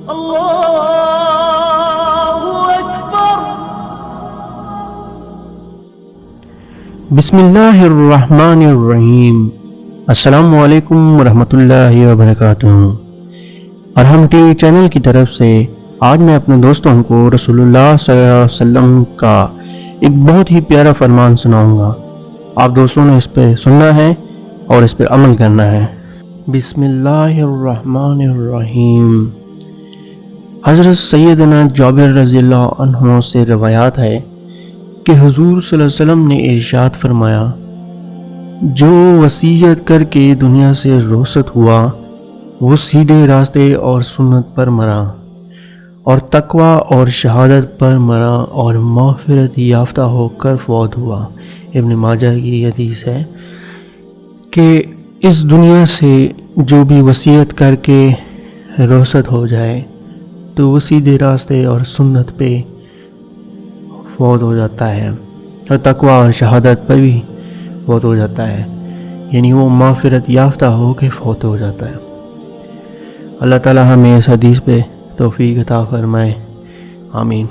اللہ اکبر۔ بسم اللہ الرحمن الرحیم۔ السلام علیکم ورحمۃ اللہ وبرکاتہ۔ ارحم ٹی وی چینل کی طرف سے آج میں اپنے دوستوں کو رسول اللہ صلی اللہ علیہ وسلم کا ایک بہت ہی پیارا فرمان سناؤں گا۔ آپ دوستوں نے اس پہ سننا ہے اور اس پہ عمل کرنا ہے۔ بسم اللہ الرحمن الرحیم۔ حضرت سیدنا جابر رضی اللہ عنہ سے روایات ہے کہ حضور صلی اللہ علیہ وسلم نے ارشاد فرمایا، جو وصیت کر کے دنیا سے رخصت ہوا وہ سیدھے راستے اور سنت پر مرا اور تقوی اور شہادت پر مرا اور مغفرت یافتہ ہو کر فوت ہوا۔ ابن ماجہ کی حدیث ہے کہ اس دنیا سے جو بھی وصیت کر کے رخصت ہو جائے تو وہ سیدھے راستے اور سنت پہ فوت ہو جاتا ہے اور تقوی اور شہادت پر بھی فوت ہو جاتا ہے، یعنی وہ مغفرت یافتہ ہو کے فوت ہو جاتا ہے۔ اللہ تعالی ہمیں اس حدیث پہ توفیق عطا فرمائے، آمین۔